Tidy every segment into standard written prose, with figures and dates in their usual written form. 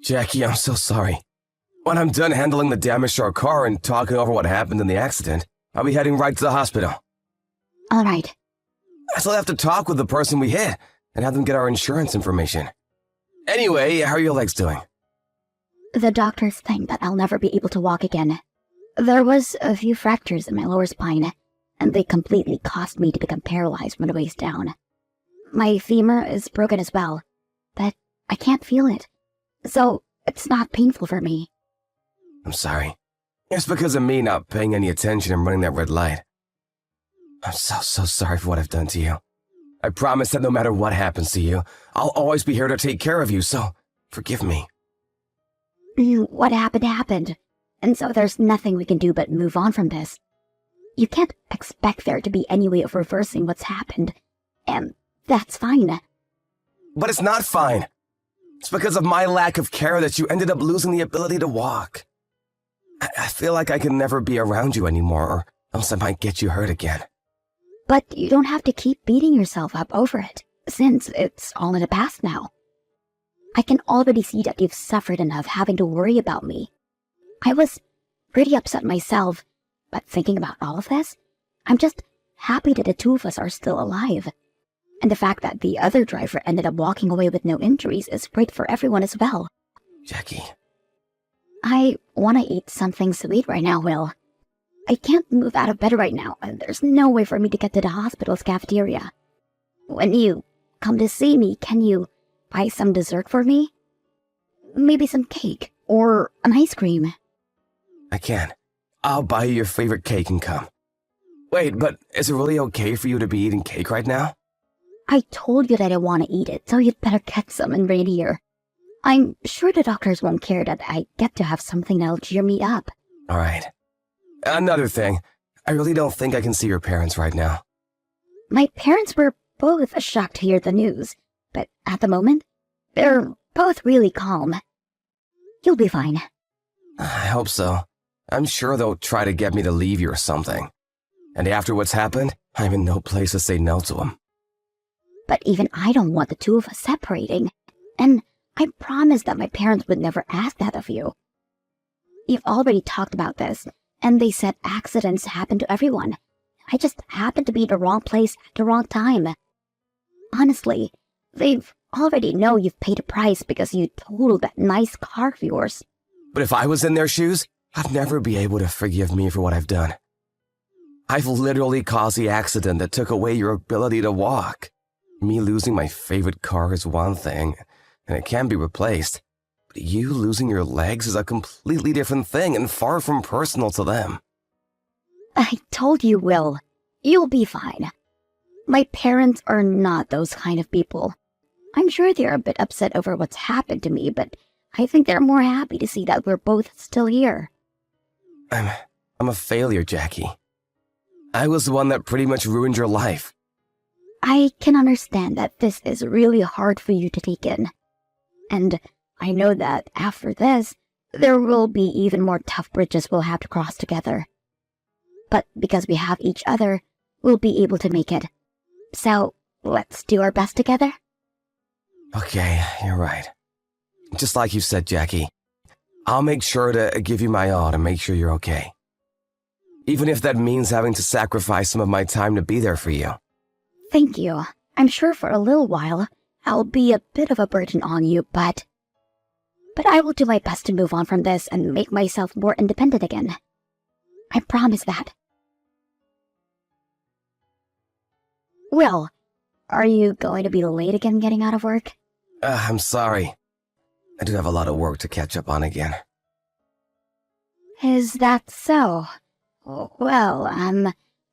Jackie, I'm so sorry. When I'm done handling the damage to our car and talking over what happened in the accident, I'll be heading right to the hospital. All right. I still have to talk with the person we hit and have them get our insurance information. Anyway, how are your legs doing? The doctors think that I'll never be able to walk again. There was a few fractures in my lower spine, and they completely caused me to become paralyzed from the waist down. My femur is broken as well, but I can't feel it, so it's not painful for me. I'm sorry. It's because of me not paying any attention and running that red light. I'm so sorry for what I've done to you. I promise that no matter what happens to you, I'll always be here to take care of you, so forgive me. What happened, and so there's nothing we can do but move on from this. You can't expect there to be any way of reversing what's happened, and that's fine. But it's not fine. It's because of my lack of care that you ended up losing the ability to walk. I feel like I can never be around you anymore, or else I might get you hurt again. But you don't have to keep beating yourself up over it, since it's all in the past now. I can already see that you've suffered enough having to worry about me. I was pretty upset myself, but thinking about all of this, I'm just happy that the two of us are still alive. And the fact that the other driver ended up walking away with no injuries is great for everyone as well. Jackie. I want to eat something sweet right now, Will. I can't move out of bed right now, and there's no way for me to get to the hospital's cafeteria. When you come to see me, can you buy some dessert for me? Maybe some cake, or an ice cream. I can. I'll buy you your favorite cake and come. Wait, but is it really okay for you to be eating cake right now? I told you that I want to eat it, so you'd better get some and bring it here. I'm sure the doctors won't care that I get to have something that'll cheer me up. All right. Another thing, I really don't think I can see your parents right now. My parents were both shocked to hear the news, but at the moment, they're both really calm. You'll be fine. I hope so. I'm sure they'll try to get me to leave you or something. And after what's happened, I'm in no place to say no to them. But even I don't want the two of us separating, and I promised that my parents would never ask that of you. You've already talked about this, and they said accidents happen to everyone. I just happened to be in the wrong place at the wrong time. Honestly, they've already know you've paid a price because you totaled that nice car of yours. But if I was in their shoes, I'd never be able to forgive me for what I've done. I've literally caused the accident that took away your ability to walk. Me losing my favorite car is one thing, and it can be replaced. But you losing your legs is a completely different thing and far from personal to them. I told you, Will. You'll be fine. My parents are not those kind of people. I'm sure they're a bit upset over what's happened to me, but I think they're more happy to see that we're both still here. I'm a failure, Jackie. I was the one that pretty much ruined your life. I can understand that this is really hard for you to take in. And I know that after this, there will be even more tough bridges we'll have to cross together. But because we have each other, we'll be able to make it. So, let's do our best together? Okay, you're right. Just like you said, Jackie, I'll make sure to give you my all to make sure you're okay. Even if that means having to sacrifice some of my time to be there for you. Thank you. I'm sure for a little while, I'll be a bit of a burden on you, but I will do my best to move on from this and make myself more independent again. I promise that. Will, are you going to be late again getting out of work? I'm sorry. I do have a lot of work to catch up on again. Is that so? Well,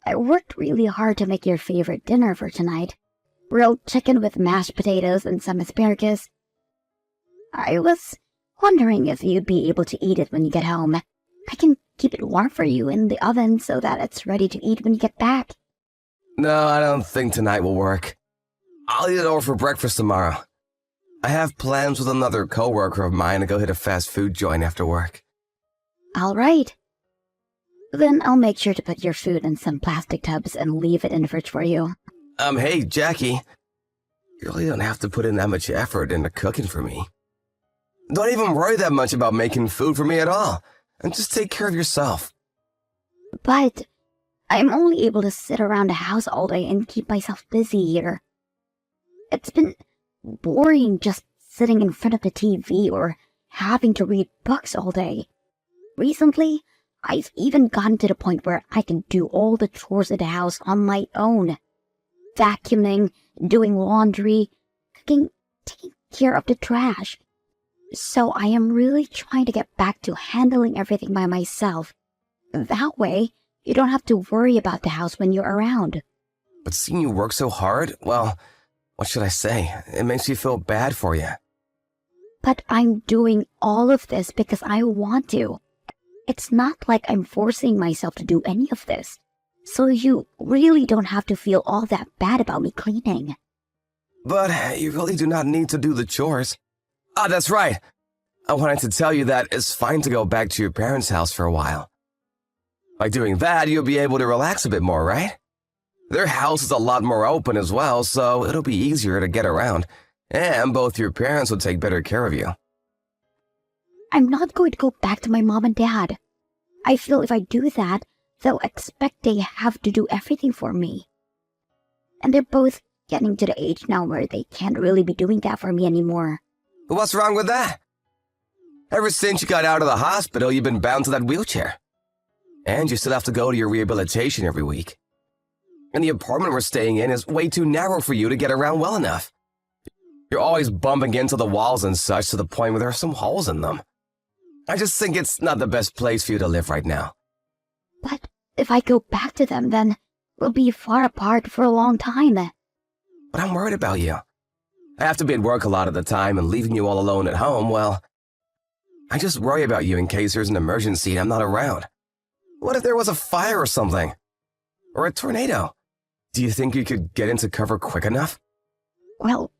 I worked really hard to make your favorite dinner for tonight. Grilled chicken with mashed potatoes and some asparagus. I was wondering if you'd be able to eat it when you get home. I can keep it warm for you in the oven so that it's ready to eat when you get back. No, I don't think tonight will work. I'll eat it over for breakfast tomorrow. I have plans with another coworker of mine to go hit a fast food joint after work. All right. Then I'll make sure to put your food in some plastic tubs and leave it in the fridge for you. Hey, Jackie. You really don't have to put in that much effort into cooking for me. Don't even worry that much about making food for me at all, and just take care of yourself. But I'm only able to sit around the house all day and keep myself busy here. It's been boring just sitting in front of the TV or having to read books all day. Recently, I've even gotten to the point where I can do all the chores at the house on my own. Vacuuming, doing laundry, cooking, taking care of the trash. So I am really trying to get back to handling everything by myself. That way, you don't have to worry about the house when you're around. But seeing you work so hard, well, what should I say? It makes me feel bad for you. But I'm doing all of this because I want to. It's not like I'm forcing myself to do any of this. So you really don't have to feel all that bad about me cleaning. But you really do not need to do the chores. Ah, that's right. I wanted to tell you that it's fine to go back to your parents' house for a while. By doing that, you'll be able to relax a bit more, right? Their house is a lot more open as well, so it'll be easier to get around. And both your parents will take better care of you. I'm not going to go back to my mom and dad. I feel if I do that, they'll expect they have to do everything for me. And they're both getting to the age now where they can't really be doing that for me anymore. What's wrong with that? Ever since you got out of the hospital, you've been bound to that wheelchair. And you still have to go to your rehabilitation every week. And the apartment we're staying in is way too narrow for you to get around well enough. You're always bumping into the walls and such to the point where there are some holes in them. I just think it's not the best place for you to live right now. But if I go back to them, then we'll be far apart for a long time. But I'm worried about you. I have to be at work a lot of the time, and leaving you all alone at home, well, I just worry about you in case there's an emergency and I'm not around. What if there was a fire or something? Or a tornado? Do you think you could get into cover quick enough? Well,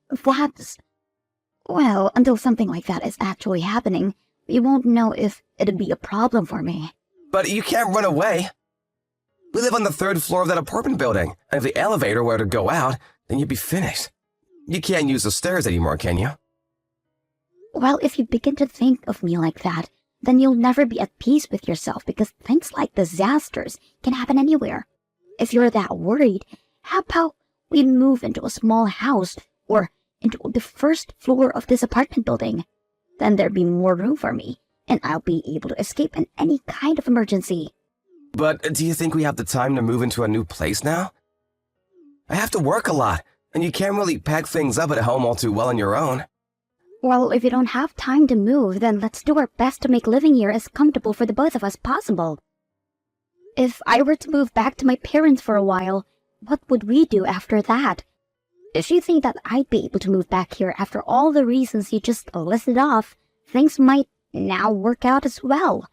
until something like that is actually happening, we won't know if it'd be a problem for me. But you can't run away. We live on the 3rd floor of that apartment building, and if the elevator were to go out, then you'd be finished. You can't use the stairs anymore, can you? Well, if you begin to think of me like that, then you'll never be at peace with yourself because things like disasters can happen anywhere. If you're that worried, how about we move into a small house or into the 1st floor of this apartment building? Then there'd be more room for me, and I'll be able to escape in any kind of emergency. But do you think we have the time to move into a new place now? I have to work a lot, and you can't really pack things up at home all too well on your own. Well, if you don't have time to move, then let's do our best to make living here as comfortable for the both of us possible. If I were to move back to my parents for a while, what would we do after that? If you think that I'd be able to move back here after all the reasons you just listed off, things might now work out as well.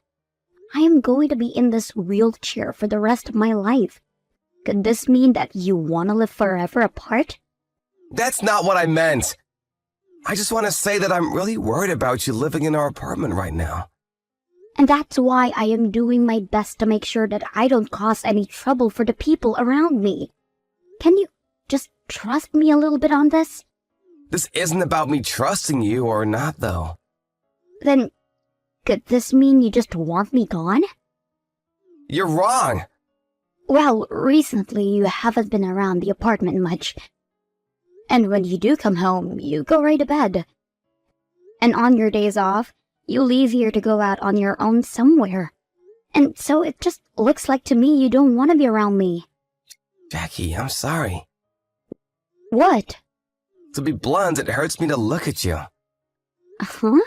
I am going to be in this wheelchair for the rest of my life. Could this mean that you want to live forever apart? That's not what I meant. I just want to say that I'm really worried about you living in our apartment right now. And that's why I am doing my best to make sure that I don't cause any trouble for the people around me. Can you just trust me a little bit on this? This isn't about me trusting you or not, though. Then, could this mean you just want me gone? You're wrong. Well, recently you haven't been around the apartment much. And when you do come home, you go right to bed. And on your days off, you leave here to go out on your own somewhere. And so it just looks like to me you don't want to be around me. Jackie, I'm sorry. What? To be blunt, it hurts me to look at you. Huh?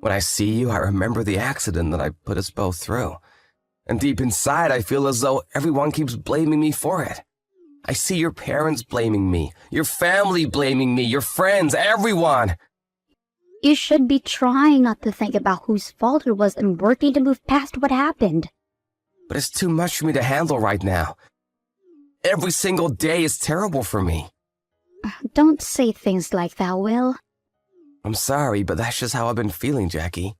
When I see you, I remember the accident that I put us both through. And deep inside, I feel as though everyone keeps blaming me for it. I see your parents blaming me, your family blaming me, your friends, everyone. You should be trying not to think about whose fault it was and working to move past what happened. But it's too much for me to handle right now. Every single day is terrible for me. Don't say things like that, Will. I'm sorry, but that's just how I've been feeling, Jackie.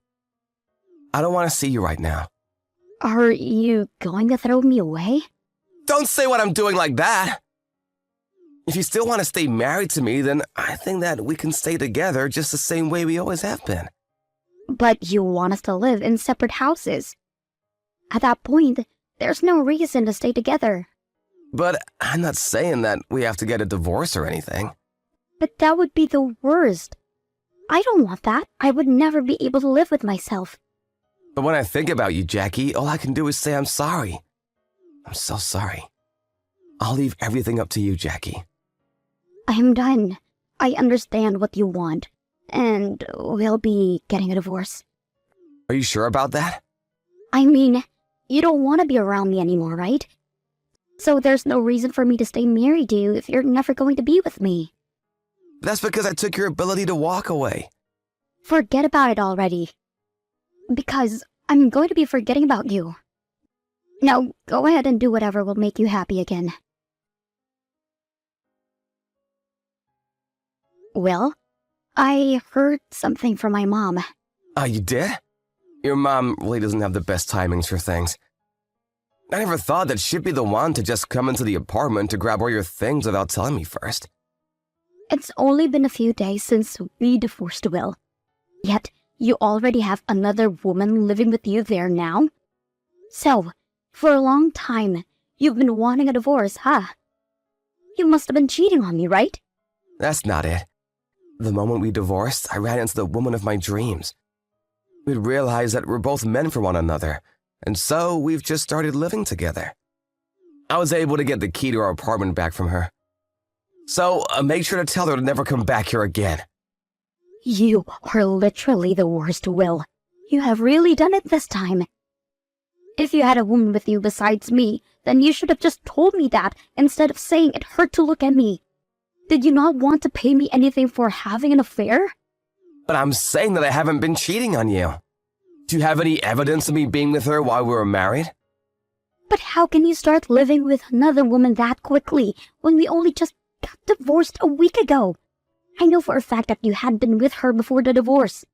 I don't want to see you right now. Are you going to throw me away? Don't say what I'm doing like that. If you still want to stay married to me, then I think that we can stay together just the same way we always have been. But you want us to live in separate houses. At that point, there's no reason to stay together. But I'm not saying that we have to get a divorce or anything. But that would be the worst. I don't want that. I would never be able to live with myself. But when I think about you, Jackie, all I can do is say I'm sorry. I'm so sorry. I'll leave everything up to you, Jackie. I'm done. I understand what you want. And we'll be getting a divorce. Are you sure about that? I mean, you don't want to be around me anymore, right? So there's no reason for me to stay married to you if you're never going to be with me. That's because I took your ability to walk away. Forget about it already. Because I'm going to be forgetting about you. Now, go ahead and do whatever will make you happy again. Well, I heard something from my mom. You did? Your mom really doesn't have the best timings for things. I never thought that she'd be the one to just come into the apartment to grab all your things without telling me first. It's only been a few days since we divorced Will. Yet, you already have another woman living with you there now? So, for a long time, you've been wanting a divorce, huh? You must have been cheating on me, right? That's not it. The moment we divorced, I ran into the woman of my dreams. We'd realized that we're both meant for one another, and so we've just started living together. I was able to get the key to our apartment back from her. So, make sure to tell her to never come back here again. You are literally the worst, Will. You have really done it this time. If you had a woman with you besides me, then you should have just told me that instead of saying it hurt to look at me. Did you not want to pay me anything for having an affair? But I'm saying that I haven't been cheating on you. Do you have any evidence of me being with her while we were married? But how can you start living with another woman that quickly when we only just got divorced a week ago? I know for a fact that you had been with her before the divorce.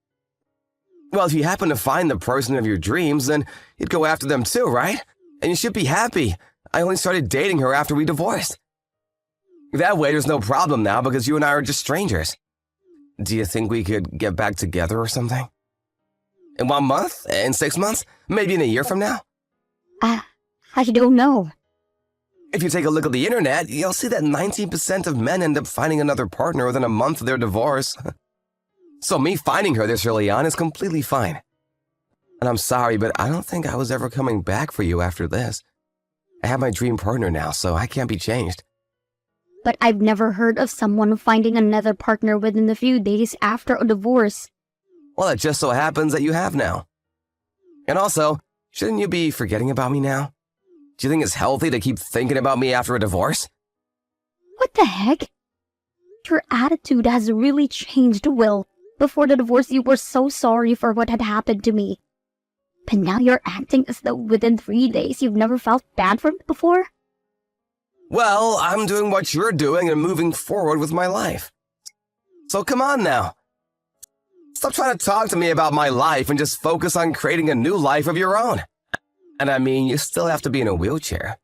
Well, if you happen to find the person of your dreams, then you'd go after them too, right? And you should be happy. I only started dating her after we divorced. That way, there's no problem now because you and I are just strangers. Do you think we could get back together or something? In 1 month? In 6 months? Maybe in a year from now? I don't know. If you take a look at the internet, you'll see that 19% of men end up finding another partner within a month of their divorce. So me finding her this early on is completely fine. And I'm sorry, but I don't think I was ever coming back for you after this. I have my dream partner now, so I can't be changed. But I've never heard of someone finding another partner within a few days after a divorce. Well, it just so happens that you have now. And also, shouldn't you be forgetting about me now? Do you think it's healthy to keep thinking about me after a divorce? What the heck? Your attitude has really changed, Will. Before the divorce, you were so sorry for what had happened to me. But now you're acting as though within 3 days you've never felt bad for me before? Well, I'm doing what you're doing and moving forward with my life. So come on now. Stop trying to talk to me about my life and just focus on creating a new life of your own. And I mean, you still have to be in a wheelchair.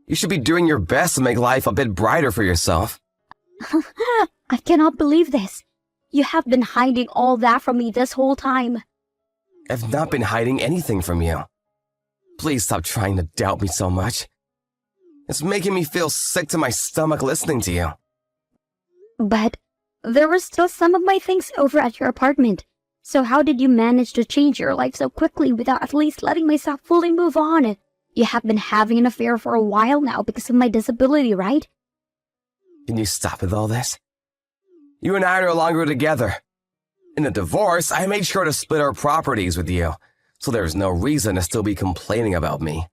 You should be doing your best to make life a bit brighter for yourself. I cannot believe this. You have been hiding all that from me this whole time. I've not been hiding anything from you. Please stop trying to doubt me so much. It's making me feel sick to my stomach listening to you. But there were still some of my things over at your apartment. So how did you manage to change your life so quickly without at least letting myself fully move on? You have been having an affair for a while now because of my disability, right? Can you stop with all this? You and I are no longer together. In the divorce, I made sure to split our properties with you, so there's no reason to still be complaining about me.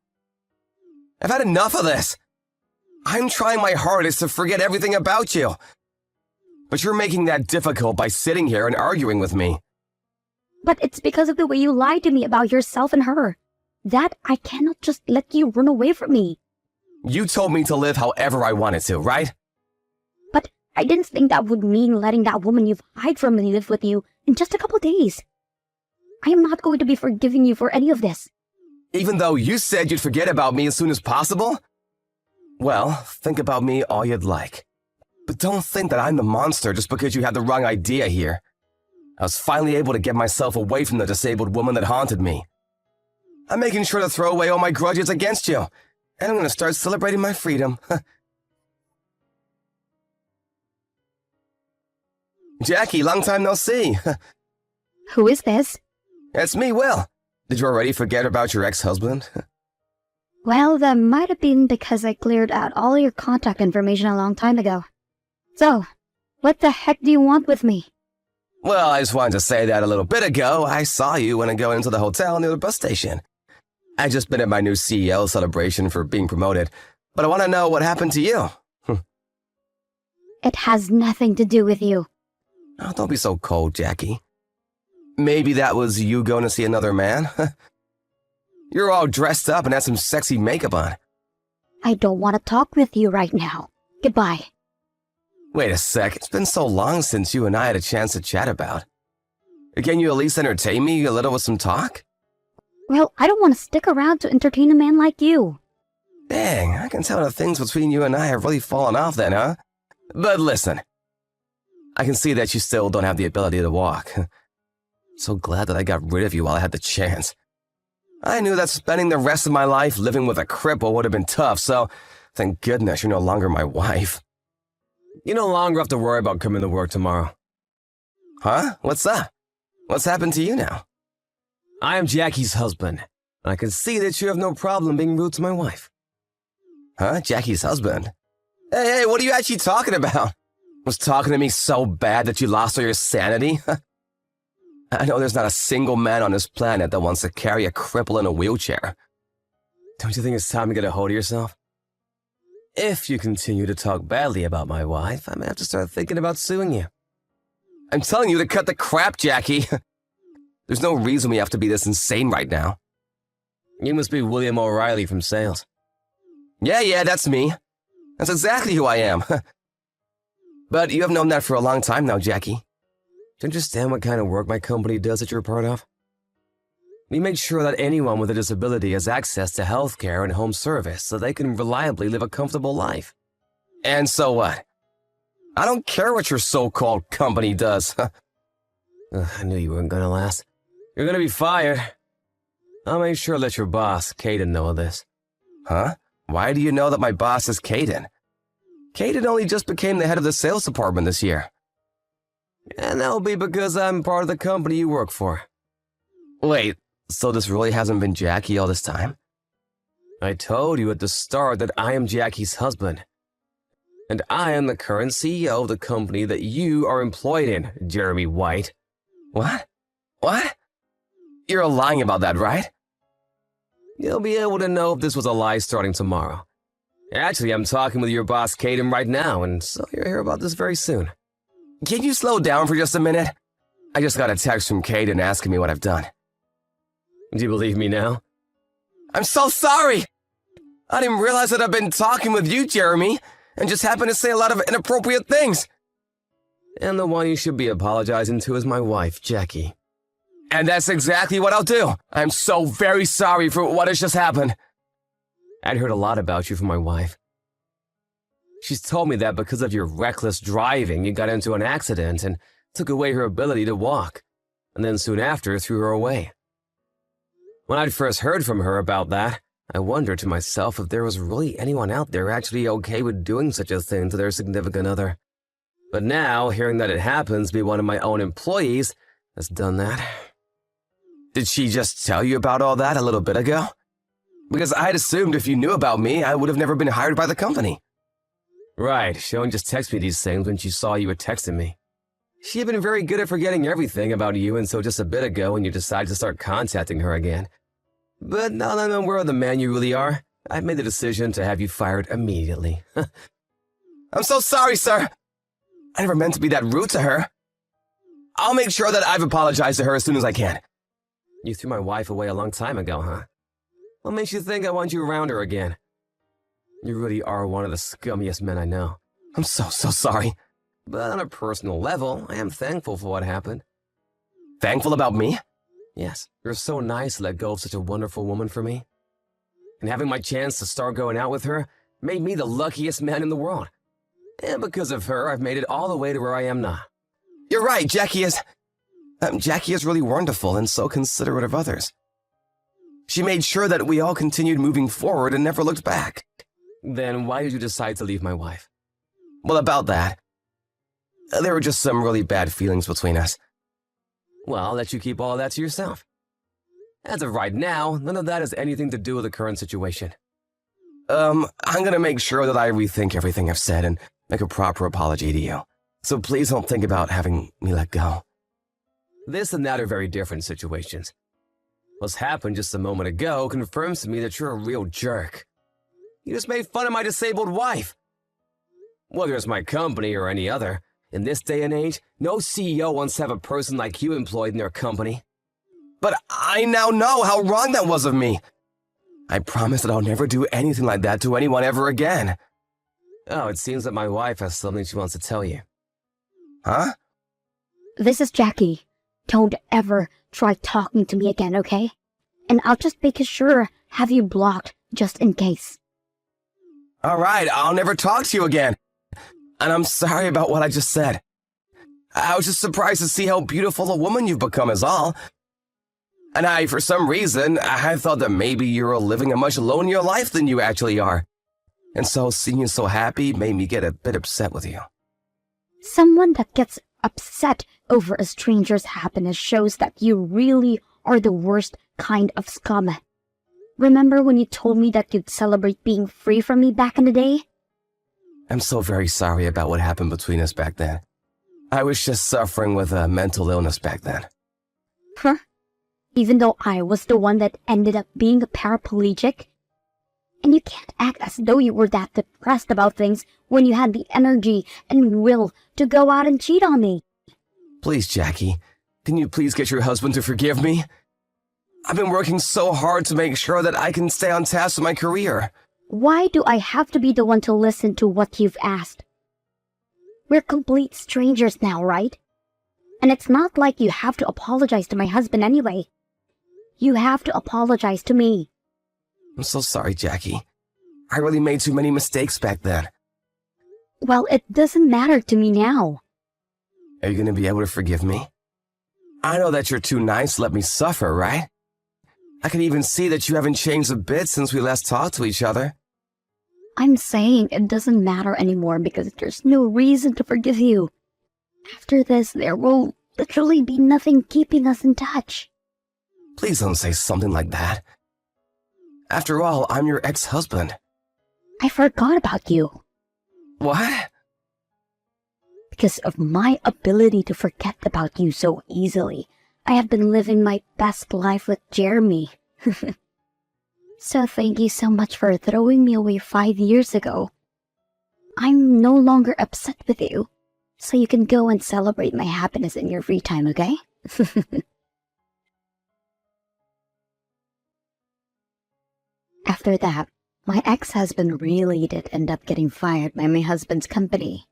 I've had enough of this. I'm trying my hardest to forget everything about you. But you're making that difficult by sitting here and arguing with me. But it's because of the way you lied to me about yourself and her. That I cannot just let you run away from me. You told me to live however I wanted to, right? But I didn't think that would mean letting that woman you've hid from me live with you in just a couple days. I am not going to be forgiving you for any of this. Even though you said you'd forget about me as soon as possible? Well, think about me all you'd like. But don't think that I'm the monster just because you had the wrong idea here. I was finally able to get myself away from the disabled woman that haunted me. I'm making sure to throw away all my grudges against you, and I'm going to start celebrating my freedom. Jackie, long time no see. Who is this? It's me, Will. Did you already forget about your ex-husband? Well, that might have been because I cleared out all your contact information a long time ago. So, what the heck do you want with me? Well, I just wanted to say that a little bit ago, I saw you when I go into the hotel near the bus station. I just been at my new CEO celebration for being promoted, but I want to know what happened to you. It has nothing to do with you. Oh, don't be so cold, Jackie. Maybe that was you going to see another man? You're all dressed up and had some sexy makeup on. I don't want to talk with you right now. Goodbye. Wait a sec, it's been so long since you and I had a chance to chat about. Can you at least entertain me a little with some talk? Well, I don't want to stick around to entertain a man like you. Dang, I can tell the things between you and I have really fallen off then, huh? But listen, I can see that you still don't have the ability to walk. So glad that I got rid of you while I had the chance. I knew that spending the rest of my life living with a cripple would have been tough, so thank goodness you're no longer my wife. You no longer have to worry about coming to work tomorrow. Huh? What's up? What's happened to you now? I am Jackie's husband, and I can see that you have no problem being rude to my wife. Huh? Jackie's husband? Hey, what are you actually talking about? Was talking to me so bad that you lost all your sanity? I know there's not a single man on this planet that wants to carry a cripple in a wheelchair. Don't you think it's time to get a hold of yourself? If you continue to talk badly about my wife, I may have to start thinking about suing you. I'm telling you to cut the crap, Jackie. There's no reason we have to be this insane right now. You must be William O'Reilly from sales. Yeah, that's me. That's exactly who I am. But you have known that for a long time now, Jackie. Do you understand what kind of work my company does that you're a part of? We make sure that anyone with a disability has access to healthcare and home service so they can reliably live a comfortable life. And so what? I don't care what your so-called company does. I knew you weren't gonna last. You're gonna be fired. I'll make sure to let your boss, Caden, know of this. Huh? Why do you know that my boss is Caden? Caden only just became the head of the sales department this year. And that'll be because I'm part of the company you work for. Wait, so this really hasn't been Jackie all this time? I told you at the start that I am Jackie's husband. And I am the current CEO of the company that you are employed in, Jeremy White. What? What? You're lying about that, right? You'll be able to know if this was a lie starting tomorrow. Actually, I'm talking with your boss, Caden, right now, and so you'll hear about this very soon. Can you slow down for just a minute? I just got a text from Caden asking me what I've done. Do you believe me now? I'm so sorry! I didn't realize that I've been talking with you, Jeremy, and just happened to say a lot of inappropriate things. And the one you should be apologizing to is my wife, Jackie. And that's exactly what I'll do. I'm so very sorry for what has just happened. I'd heard a lot about you from my wife. She's told me that because of your reckless driving, you got into an accident and took away her ability to walk, and then soon after threw her away. When I'd first heard from her about that, I wondered to myself if there was really anyone out there actually okay with doing such a thing to their significant other. But now, hearing that it happens to be one of my own employees has done that. Did she just tell you about all that a little bit ago? Because I'd assumed if you knew about me, I would have never been hired by the company. Right, Sean just texted me these things when she saw you were texting me. She had been very good at forgetting everything about you until just a bit ago when you decided to start contacting her again. But now that I'm aware of the man you really are, I've made the decision to have you fired immediately. I'm so sorry, sir. I never meant to be that rude to her. I'll make sure that I've apologized to her as soon as I can. You threw my wife away a long time ago, huh? What makes you think I want you around her again? You really are one of the scummiest men I know. I'm so sorry. But on a personal level, I am thankful for what happened. Thankful about me? Yes, you're so nice to let go of such a wonderful woman for me. And having my chance to start going out with her made me the luckiest man in the world. And because of her, I've made it all the way to where I am now. You're right, Jackie is really wonderful and so considerate of others. She made sure that we all continued moving forward and never looked back. Then why did you decide to leave my wife? Well, about that. There were just some really bad feelings between us. Well, I'll let you keep all that to yourself. As of right now, none of that has anything to do with the current situation. I'm gonna make sure that I rethink everything I've said and make a proper apology to you. So please don't think about having me let go. This and that are very different situations. What's happened just a moment ago confirms to me that you're a real jerk. You just made fun of my disabled wife. Whether it's my company or any other, in this day and age, no CEO wants to have a person like you employed in their company. But I now know how wrong that was of me. I promise that I'll never do anything like that to anyone ever again. Oh, it seems that my wife has something she wants to tell you. Huh? This is Jackie. Don't ever try talking to me again, okay? And I'll just make sure have you blocked just in case. All right, I'll never talk to you again. And I'm sorry about what I just said. I was just surprised to see how beautiful a woman you've become is all. And for some reason, I thought that maybe you were living a much lonelier life than you actually are. And so seeing you so happy made me get a bit upset with you. Someone that gets upset over a stranger's happiness shows that you really are the worst kind of scum. Remember when you told me that you'd celebrate being free from me back in the day? I'm so very sorry about what happened between us back then. I was just suffering with a mental illness back then. Huh? Even though I was the one that ended up being a paraplegic? And you can't act as though you were that depressed about things when you had the energy and will to go out and cheat on me. Please, Jackie, can you please get your husband to forgive me? I've been working so hard to make sure that I can stay on task with my career. Why do I have to be the one to listen to what you've asked? We're complete strangers now, right? And it's not like you have to apologize to my husband anyway. You have to apologize to me. I'm so sorry, Jackie. I really made too many mistakes back then. Well, it doesn't matter to me now. Are you going to be able to forgive me? I know that you're too nice to let me suffer, right? I can even see that you haven't changed a bit since we last talked to each other. I'm saying it doesn't matter anymore because there's no reason to forgive you. After this, there will literally be nothing keeping us in touch. Please don't say something like that. After all, I'm your ex-husband. I forgot about you. What? Because of my ability to forget about you so easily, I have been living my best life with Jeremy. So thank you so much for throwing me away 5 years ago. I'm no longer upset with you, so you can go and celebrate my happiness in your free time, okay? After that, my ex-husband really did end up getting fired by my husband's company.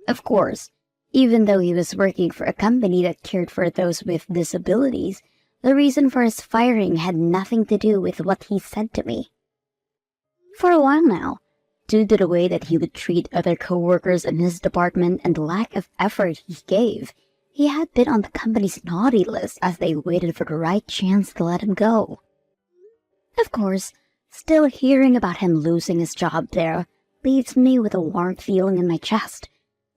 Of course, even though he was working for a company that cared for those with disabilities, the reason for his firing had nothing to do with what he said to me. For a while now, due to the way that he would treat other co-workers in his department and the lack of effort he gave, he had been on the company's naughty list as they waited for the right chance to let him go. Of course, still hearing about him losing his job there leaves me with a warm feeling in my chest.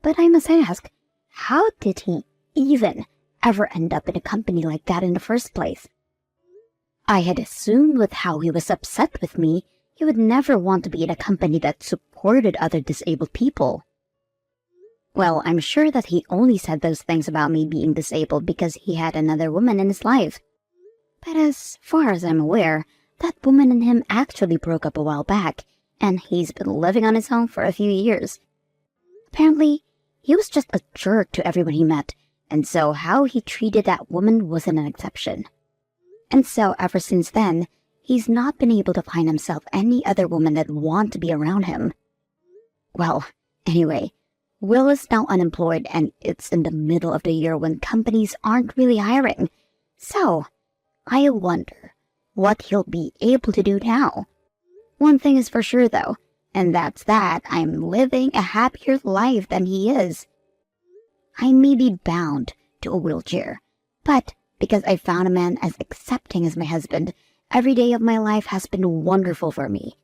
But I must ask, how did he even ever end up in a company like that in the first place? I had assumed with how he was upset with me, he would never want to be in a company that supported other disabled people. Well, I'm sure that he only said those things about me being disabled because he had another woman in his life. But as far as I'm aware, that woman and him actually broke up a while back, and he's been living on his own for a few years. Apparently, he was just a jerk to everyone he met, and so how he treated that woman wasn't an exception. And so ever since then, he's not been able to find himself any other woman that want to be around him. Well, anyway, Will is now unemployed and it's in the middle of the year when companies aren't really hiring. So, I wonder what he'll be able to do now. One thing is for sure though, And that's that. I'm living a happier life than he is. I may be bound to a wheelchair, but because I found a man as accepting as my husband, every day of my life has been wonderful for me.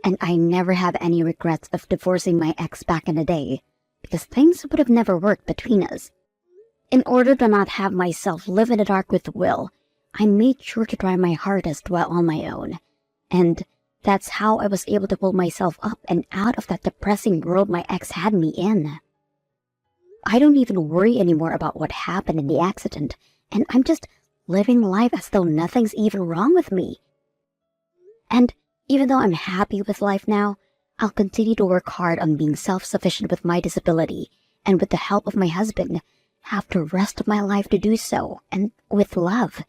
And I never have any regrets of divorcing my ex back in the day, because things would have never worked between us. In order to not have myself live in the dark with Will, I made sure to try my hardest while on my own. And that's how I was able to pull myself up and out of that depressing world my ex had me in. I don't even worry anymore about what happened in the accident, and I'm just living life as though nothing's even wrong with me. And even though I'm happy with life now, I'll continue to work hard on being self-sufficient with my disability, and with the help of my husband, have the rest of my life to do so, and with love.